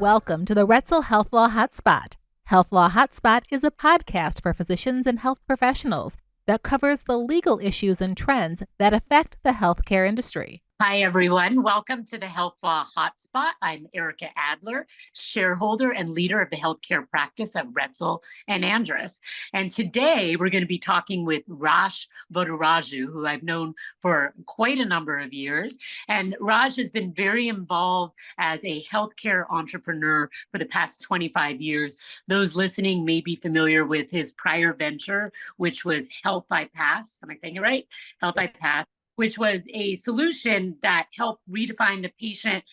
Welcome to the HealthLaw HotSpot. HealthLaw HotSpot is a podcast for physicians and health professionals that covers the legal issues and trends that affect the healthcare industry. Hi, everyone. Welcome to the HealthLaw Hotspot. I'm Ericka Adler, shareholder and leader of the healthcare practice at Rajesh and Andrus. And today we're going to be talking with Rajesh Voddiraju, who I've known for quite a number of years. And Raj has been very involved as a healthcare entrepreneur for the past 25 years. Those listening may be familiar with his prior venture, which was Health Bypass. Am I saying it right? Health Bypass, which was a solution that helped redefine the patient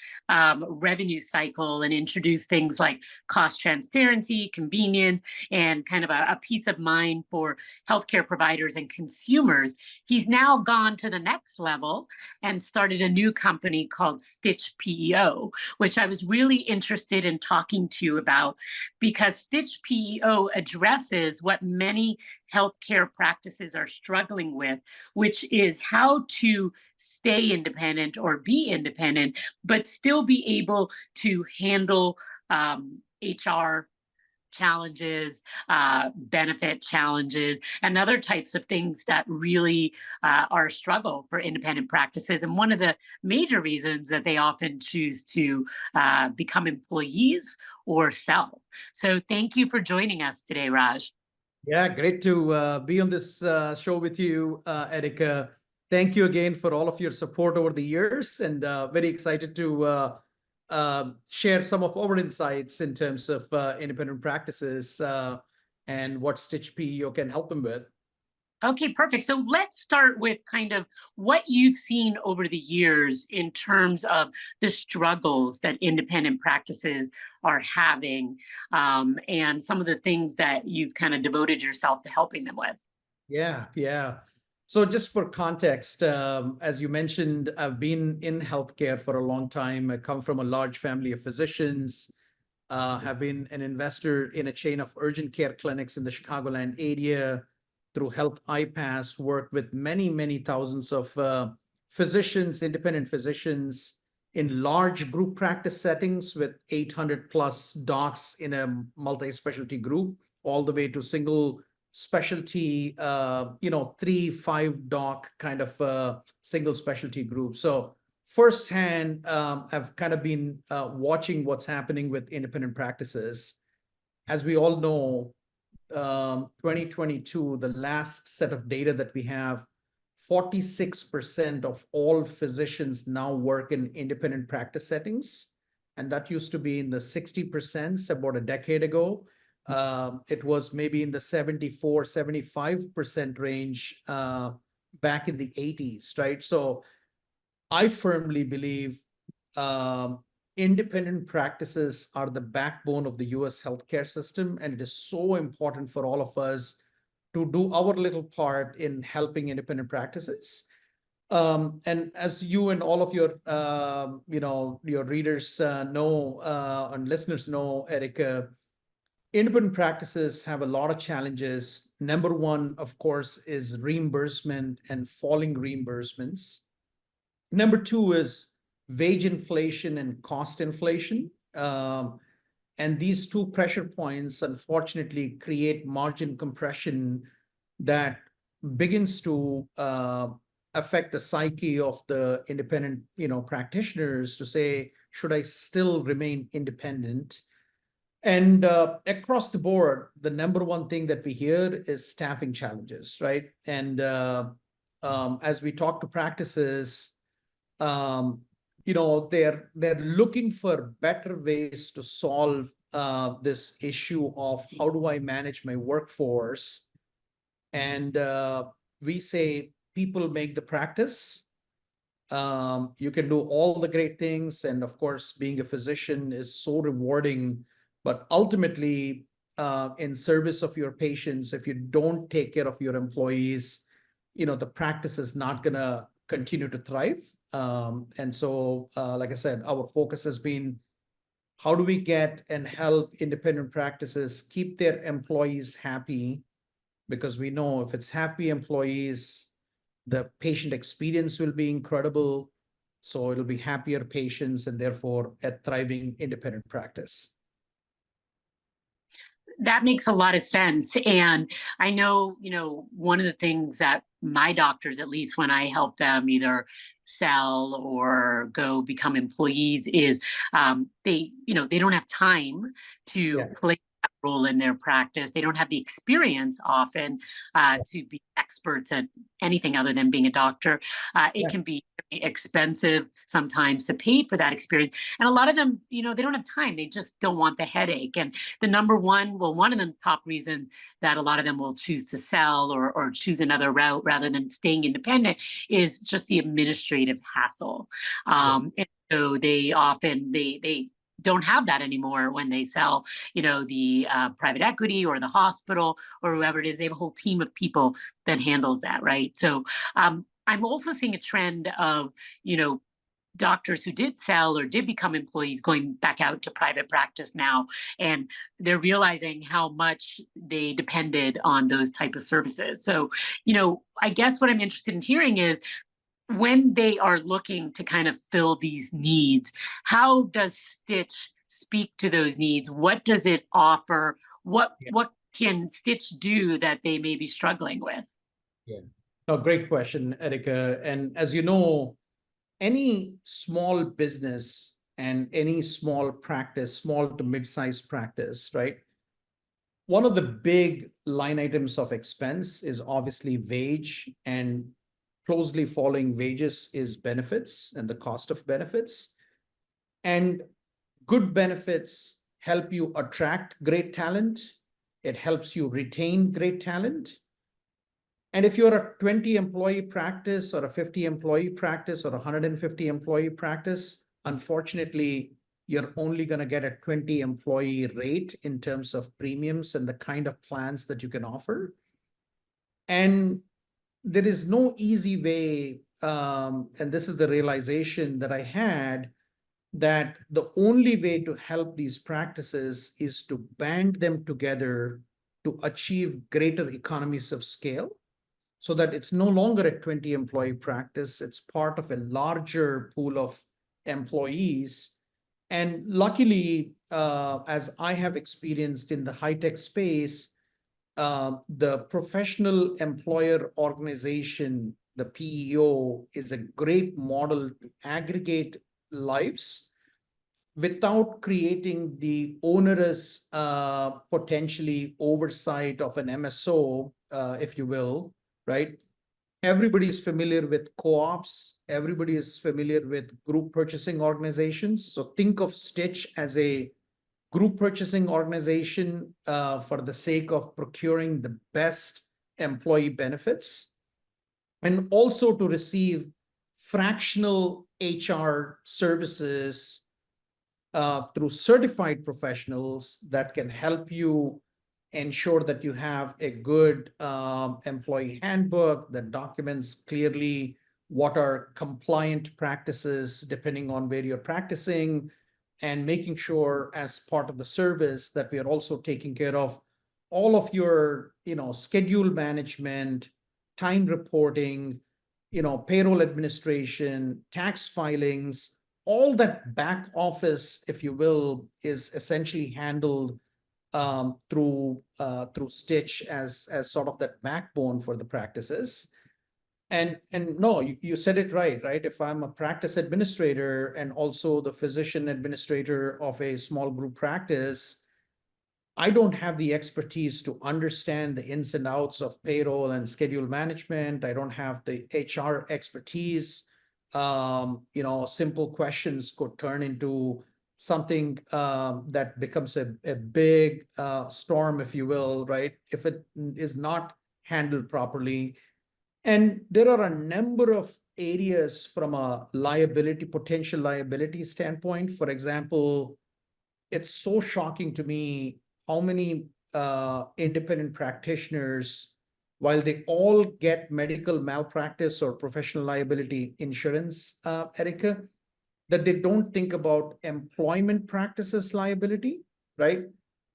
revenue cycle and introduce things like cost transparency, convenience, and kind of a peace of mind for healthcare providers and consumers. He's now gone to the next level and started a new company called Stitch PEO, which I was really interested in talking to you about because Stitch PEO addresses what many healthcare practices are struggling with, which is how to stay independent or be independent, but still be able to handle HR challenges, benefit challenges, and other types of things that really are a struggle for independent practices. And one of the major reasons that they often choose to become employees or sell. So thank you for joining us today, Raj. Yeah, great to be on this show with you, Ericka. Thank you again for all of your support over the years, and very excited to share some of our insights in terms of independent practices and what Stitch PEO can help them with. Okay, perfect. So let's start with kind of what you've seen over the years in terms of the struggles that independent practices are having and some of the things that you've kind of devoted yourself to helping them with. Yeah. So just for context, as you mentioned, I've been in healthcare for a long time. I come from a large family of physicians, have been an investor in a chain of urgent care clinics in the Chicagoland area through Health iPass, worked with many thousands of physicians, independent physicians in large group practice settings with 800 plus docs in a multi-specialty group, all the way to single specialty, 3-5 doc kind of single specialty group. So firsthand, I've kind of been watching what's happening with independent practices. As we all know, 2022, the last set of data that we have, 46% of all physicians now work in independent practice settings. And that used to be in the 60% about a decade ago. It was maybe in the 74-75% range back in the 80s, right? So I firmly believe independent practices are the backbone of the US healthcare system, and it is so important for all of us to do our little part in helping independent practices. And as you and all of your your readers know and listeners know, Ericka, independent practices have a lot of challenges. Number one, of course, is reimbursement and falling reimbursements. Number two is wage inflation and cost inflation. And these two pressure points, unfortunately, create margin compression that begins to affect the psyche of the independent, practitioners to say, should I still remain independent? And across the board, the number one thing that we hear is staffing challenges, right? And as we talk to practices, they're looking for better ways to solve this issue of how do I manage my workforce? And we say people make the practice. You can do all the great things, and of course, being a physician is so rewarding. But ultimately, in service of your patients, if you don't take care of your employees, the practice is not going to continue to thrive. And so, like I said, our focus has been how do we get and help independent practices keep their employees happy? Because we know if it's happy employees, the patient experience will be incredible. So it'll be happier patients and therefore a thriving independent practice. That makes a lot of sense. And I know, one of the things that my doctors, at least when I help them either sell or go become employees, is they don't have time to play that role in their practice. They don't have the experience often to be experts at anything other than being a doctor. It can be expensive sometimes to pay for that experience. And a lot of them, they don't have time. They just don't want the headache. And the one of the top reasons that a lot of them will choose to sell or choose another route rather than staying independent is just the administrative hassle. And so they often, they don't have that anymore when they sell, the private equity or the hospital or whoever it is. They have a whole team of people that handles that, right? So I'm also seeing a trend of, doctors who did sell or did become employees going back out to private practice now, and they're realizing how much they depended on those type of services. So, I guess what I'm interested in hearing is when they are looking to kind of fill these needs, how does Stitch speak to those needs? What does it offer? What can Stitch do that they may be struggling with? Yeah. No, great question, Ericka. And as you know, any small business and any small practice, small to mid-sized practice, right? One of the big line items of expense is obviously wage, and closely following wages is benefits and the cost of benefits. And good benefits help you attract great talent. It helps you retain great talent. And if you're a 20 employee practice or a 50 employee practice or a 150 employee practice, unfortunately, you're only going to get a 20 employee rate in terms of premiums and the kind of plans that you can offer. And there is no easy way, and this is the realization that I had, that the only way to help these practices is to band them together to achieve greater economies of scale, so that it's no longer a 20 employee practice, it's part of a larger pool of employees. And luckily, as I have experienced in the high-tech space, the professional employer organization, the PEO, is a great model to aggregate lives without creating the onerous, potentially oversight of an MSO, if you will, right? Everybody is familiar with co-ops. Everybody is familiar with group purchasing organizations. So think of Stitch as a group purchasing organization for the sake of procuring the best employee benefits, and also to receive fractional HR services through certified professionals that can help you ensure that you have a good employee handbook that documents clearly what are compliant practices depending on where you're practicing, and making sure as part of the service that we are also taking care of all of your, schedule management, time reporting, payroll administration, tax filings. All that back office, if you will, is essentially handled through Stitch as sort of that backbone for the practices. And no, you said it right? If I'm a practice administrator and also the physician administrator of a small group practice, I don't have the expertise to understand the ins and outs of payroll and schedule management. I don't have the HR expertise. Simple questions could turn into something that becomes a big storm, if you will, right? If it is not handled properly. And there are a number of areas from a potential liability standpoint. For example, it's so shocking to me how many independent practitioners, while they all get medical malpractice or professional liability insurance, Ericka, that they don't think about employment practices liability, right?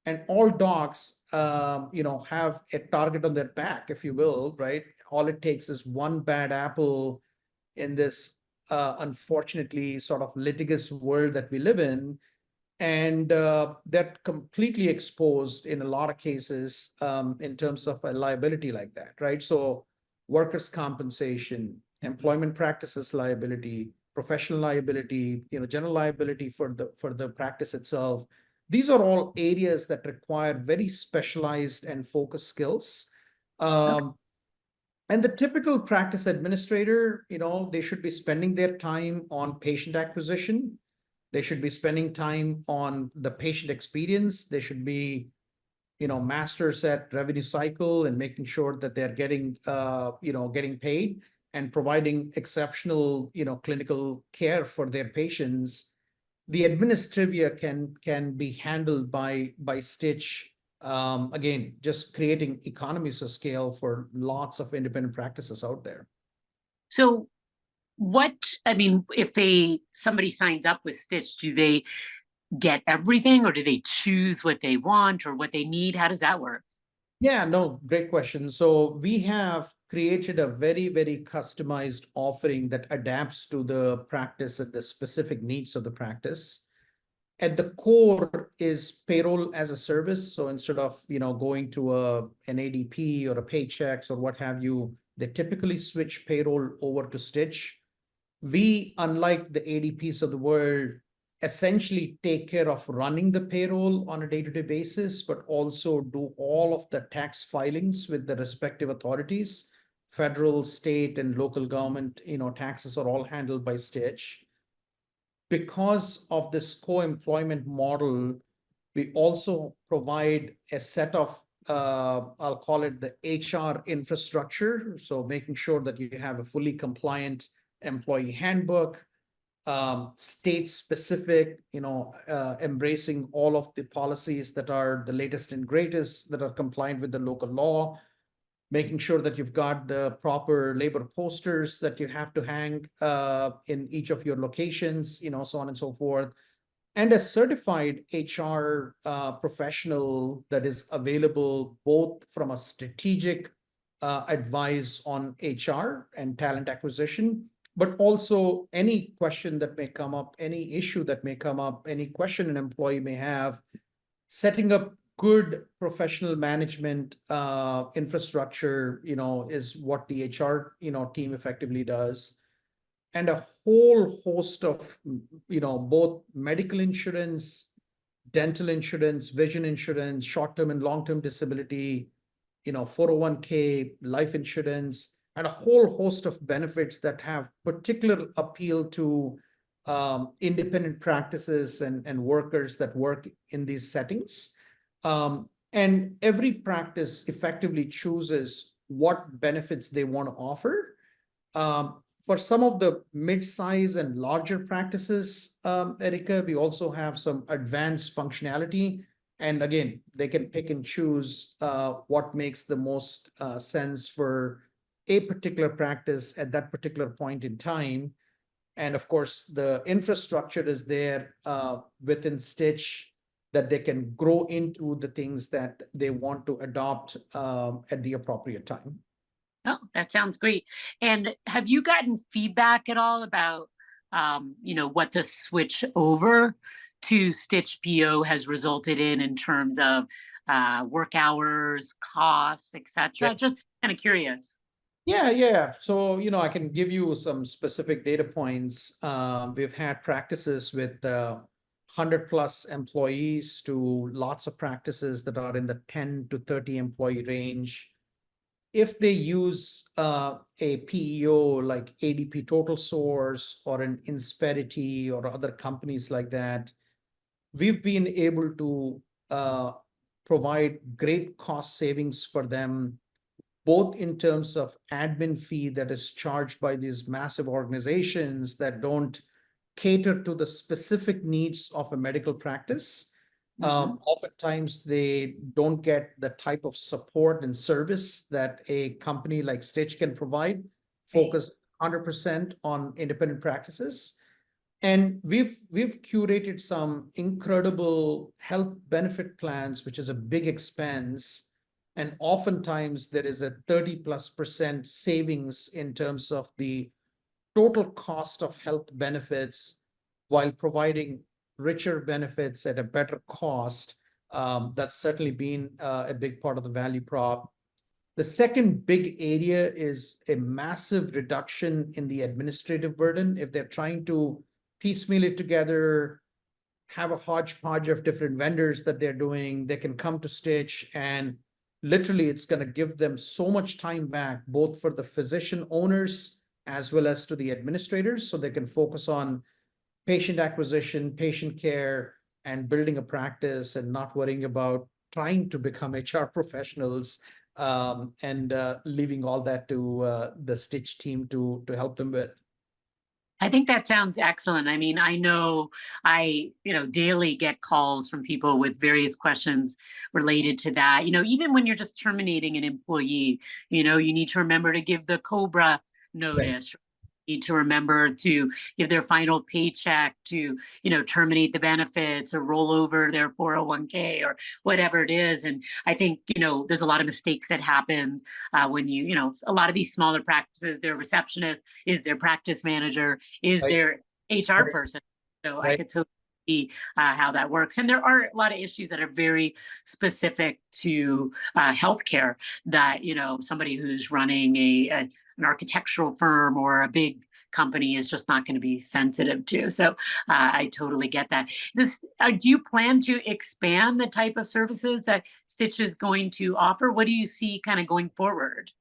And all docs, have a target on their back, if you will, right? All it takes is one bad apple in this unfortunately, sort of litigious world that we live in. And that completely exposed in a lot of cases in terms of a liability like that, right? So workers' compensation, employment practices liability, professional liability, general liability for the practice itself. These are all areas that require very specialized and focused skills. Okay. And the typical practice administrator, they should be spending their time on patient acquisition. They should be spending time on the patient experience. They should be, masters at revenue cycle and making sure that they're getting paid and providing exceptional, clinical care for their patients. The administrivia can be handled by Stitch. Again, just creating economies of scale for lots of independent practices out there. So if somebody signs up with Stitch, do they get everything or do they choose what they want or what they need? How does that work? Yeah, no, great question. So we have created a very, very customized offering that adapts to the practice and the specific needs of the practice. At the core is payroll as a service. So instead of, going to an ADP or a Paychex or what have you, they typically switch payroll over to Stitch. We, unlike the ADPs of the world, essentially take care of running the payroll on a day-to-day basis, but also do all of the tax filings with the respective authorities. Federal, state, and local government, taxes are all handled by Stitch. Because of this co-employment model, we also provide a set of, I'll call it the HR infrastructure. So making sure that you have a fully compliant employee handbook, state specific, embracing all of the policies that are the latest and greatest that are compliant with the local law, making sure that you've got the proper labor posters that you have to hang in each of your locations, so on and so forth, and a certified HR professional that is available both from a strategic advice on HR and talent acquisition, but also any question that may come up, any issue that may come up, any question an employee may have, setting up good professional management infrastructure, is what the HR, team effectively does. And a whole host of, both medical insurance, dental insurance, vision insurance, short-term and long-term disability, 401k, life insurance, and a whole host of benefits that have particular appeal to independent practices and workers that work in these settings. And every practice effectively chooses what benefits they want to offer. For some of the mid-size and larger practices, Ericka, we also have some advanced functionality. And again, they can pick and choose what makes the most sense for a particular practice at that particular point in time. And of course, the infrastructure is there within Stitch that they can grow into the things that they want to adopt at the appropriate time. Oh, that sounds great. And have you gotten feedback at all about, what the switch over to Stitch PEO has resulted in terms of work hours, costs, etc.? Yeah. Just kind of curious. Yeah. So, I can give you some specific data points. We've had practices with 100 plus employees to lots of practices that are in the 10 to 30 employee range. If they use a PEO like ADP Total Source or an Insperity or other companies like that, we've been able to provide great cost savings for them, both in terms of admin fee that is charged by these massive organizations that don't cater to the specific needs of a medical practice. Oftentimes they don't get the type of support and service that a company like Stitch can provide, focused 100% on independent practices. And we've curated some incredible health benefit plans, which is a big expense. And oftentimes there is a 30+% savings in terms of the total cost of health benefits while providing richer benefits at a better cost. That's certainly been a big part of the value prop. The second big area is a massive reduction in the administrative burden. If they're trying to piecemeal it together, have a hodgepodge of different vendors that they're doing, they can come to Stitch, and literally it's going to give them so much time back, both for the physician owners as well as to the administrators, so they can focus on patient acquisition, patient care, and building a practice and not worrying about trying to become HR professionals, and leaving all that to the Stitch team to help them with. I think that sounds excellent. I mean, I know daily get calls from people with various questions related to that. Even when you're just terminating an employee, you need to remember to give the COBRA Right. notice. Need to remember to give their final paycheck, to terminate the benefits or roll over their 401k or whatever it is. And I think there's a lot of mistakes that happen when a lot of these smaller practices, their receptionist is their practice manager, is Right. their HR person. So I Right. could totally see how that works. And there are a lot of issues that are very specific to healthcare that somebody who's running an architectural firm or a big company is just not going to be sensitive to. So I totally get that. Do you plan to expand the type of services that Stitch is going to offer? What do you see kind of going forward?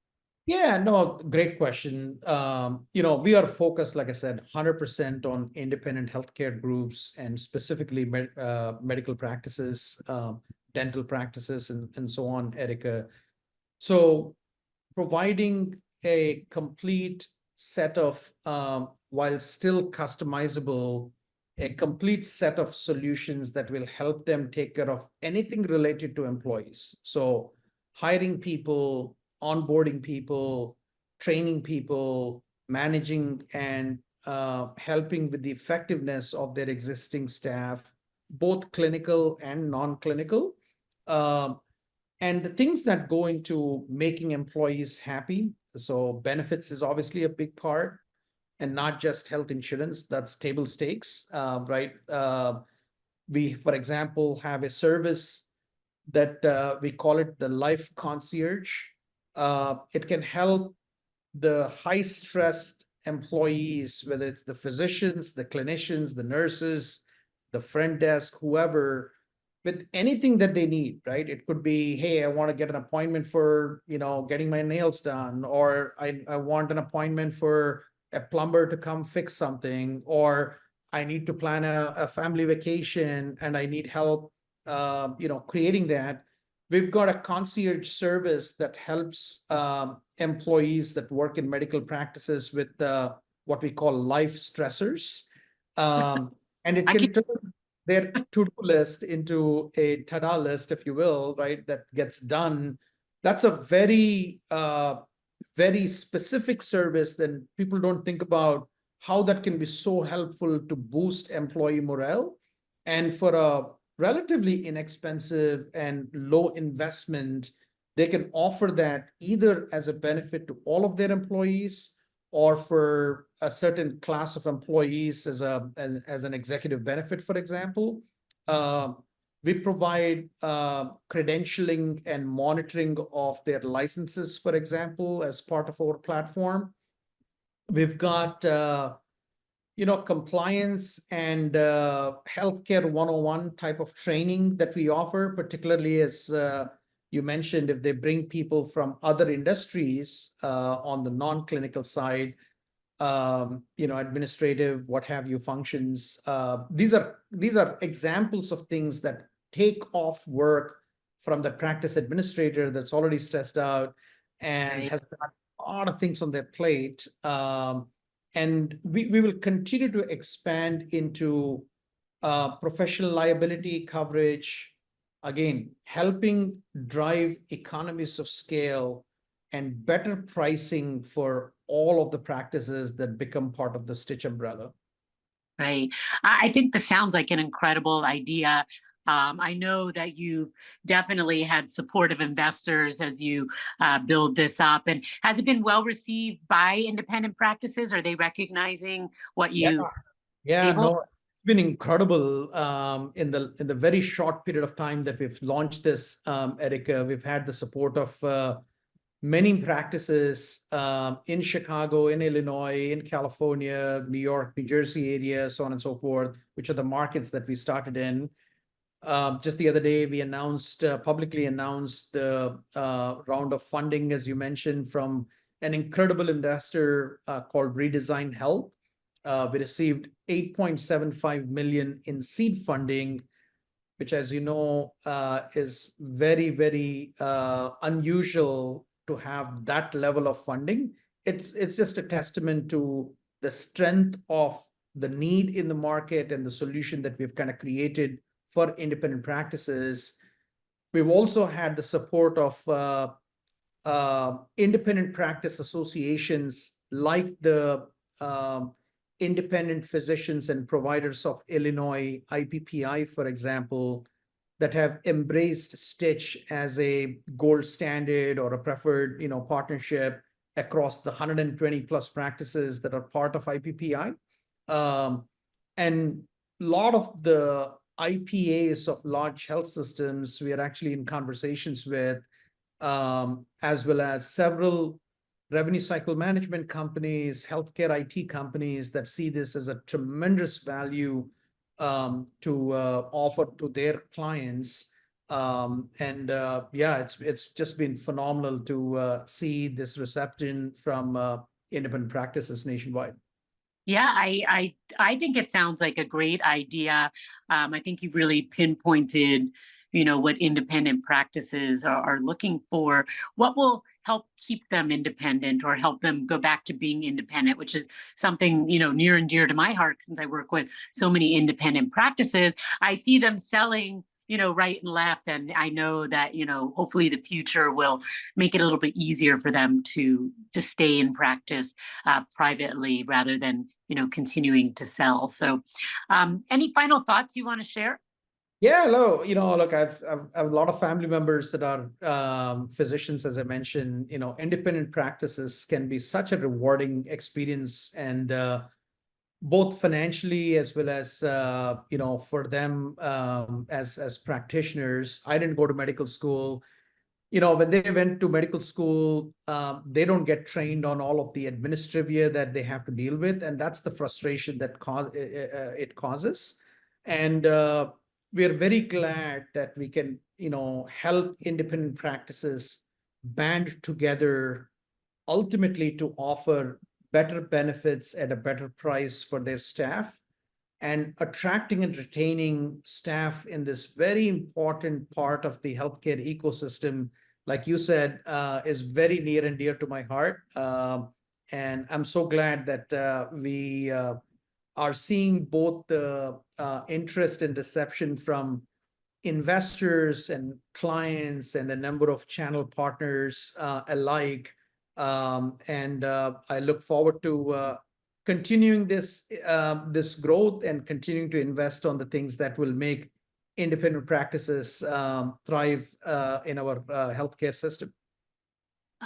Yeah, no, great question. We are focused, like I said, 100% on independent healthcare groups and specifically medical practices, dental practices, and so on, Ericka. So providing a complete set of, while still customizable, a complete set of solutions that will help them take care of anything related to employees. So hiring people, onboarding people, training people, managing and helping with the effectiveness of their existing staff, both clinical and non-clinical. And the things that go into making employees happy. So benefits is obviously a big part, and not just health insurance. That's table stakes, right? We, for example, have a service that we call it the Life Concierge. It can help the high-stressed employees, whether it's the physicians, the clinicians, the nurses, the front desk, whoever, with anything that they need, right? It could be, hey, I want to get an appointment for, getting my nails done, or I want an appointment for a plumber to come fix something, or I need to plan a family vacation and I need help, creating that. We've got a concierge service that helps employees that work in medical practices with what we call life stressors. And it I can can turn their to-do list into a ta-da list, if you will, right? That gets done. That's a very specific service that people don't think about how that can be so helpful to boost employee morale. And for a relatively inexpensive and low investment, they can offer that either as a benefit to all of their employees or for a certain class of employees as an executive benefit, for example. We provide credentialing and monitoring of their licenses, for example, as part of our platform. We've got compliance and healthcare 101 type of training that we offer, particularly as you mentioned, if they bring people from other industries on the non-clinical side, administrative, what have you, functions. These are examples of things that take off work from the practice administrator that's already stressed out and Right. has got a lot of things on their plate. And we will continue to expand into professional liability coverage, again, helping drive economies of scale and better pricing for all of the practices that become part of the Stitch umbrella. Right. I think this sounds like an incredible idea. I know that you definitely had supportive investors as you build this up. And has it been well received by independent practices? Are they recognizing what Yeah. you Yeah, able? no, it's been incredible in the very short period of time that we've launched this, Ericka. We've had the support of many practices in Chicago, in Illinois, in California, New York, New Jersey area, so on and so forth, which are the markets that we started in. Just the other day, we publicly announced the round of funding, as you mentioned, from an incredible investor called Redesign Health. We received 8.75 million in seed funding, which, as you know, is very, very unusual to have that level of funding. It's just a testament to the strength of the need in the market and the solution that we've kind of created for independent practices. We've also had the support of independent practice associations like the Independent Physicians and Providers of Illinois, IPPI, for example, that have embraced Stitch as a gold standard or a preferred, partnership across the 120 plus practices that are part of IPPI. And a lot of the IPAs of large health systems we are actually in conversations with, as well as several revenue cycle management companies, healthcare IT companies that see this as a tremendous value to offer to their clients. Yeah, it's just been phenomenal to see this reception from independent practices nationwide. Yeah, I think it sounds like a great idea. I think you've really pinpointed, what independent practices are looking for. What will help keep them independent or help them go back to being independent, which is something, near and dear to my heart since I work with so many independent practices. I see them selling, right and left. And I know that, hopefully the future will make it a little bit easier for them to stay in practice privately rather than, continuing to sell. So any final thoughts you want to share? Yeah, look, I've a lot of family members that are physicians, as I mentioned. Independent practices can be such a rewarding experience, and both financially as well as for them as practitioners. I didn't go to medical school. When they went to medical school, they don't get trained on all of the administrivia that they have to deal with, and that's the frustration that it causes. And we are very glad that we can, help independent practices band together ultimately to offer better benefits at a better price for their staff, and attracting and retaining staff in this very important part of the healthcare ecosystem, like you said, is very near and dear to my heart. And I'm so glad that we are seeing both the interest and reception from investors and clients and a number of channel partners alike. And I look forward to continuing this growth and continuing to invest on the things that will make independent practices thrive in our healthcare system.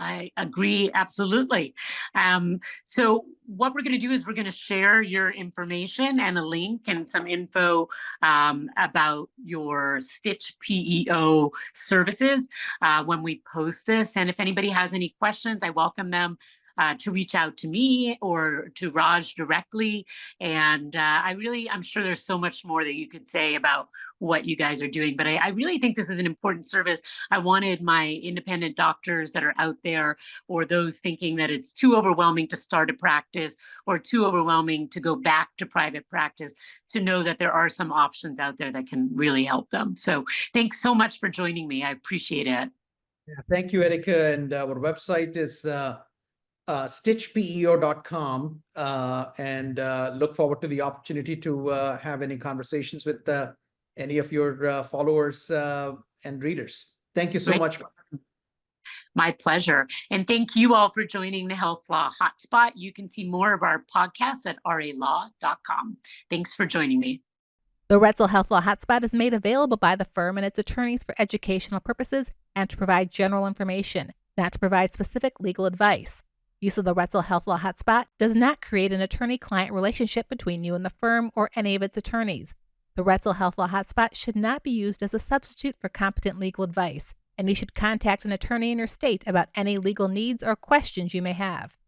I agree, absolutely. So what we're going to do is we're going to share your information and a link and some info about your Stitch PEO services when we post this. And if anybody has any questions, I welcome them to reach out to me or to Raj directly. And I'm sure there's so much more that you could say about what you guys are doing, but I really think this is an important service. I wanted my independent doctors that are out there, or those thinking that it's too overwhelming to start a practice or too overwhelming to go back to private practice, to know that there are some options out there that can really help them. So thanks so much for joining me. I appreciate it. Yeah, thank you, Ericka. And our website is stitchpeo.com, and look forward to the opportunity to have any conversations with any of your followers and readers. Thank you so Great. much. My pleasure. And thank you all for joining the HealthLaw Hotspot. You can see more of our podcasts at ralaw.com. Thanks for joining me. The Retzel HealthLaw Hotspot is made available by the firm and its attorneys for educational purposes and to provide general information, not to provide specific legal advice. Use of the Retzel HealthLaw Hotspot does not create an attorney-client relationship between you and the firm or any of its attorneys. The Retzel HealthLaw Hotspot should not be used as a substitute for competent legal advice, and you should contact an attorney in your state about any legal needs or questions you may have.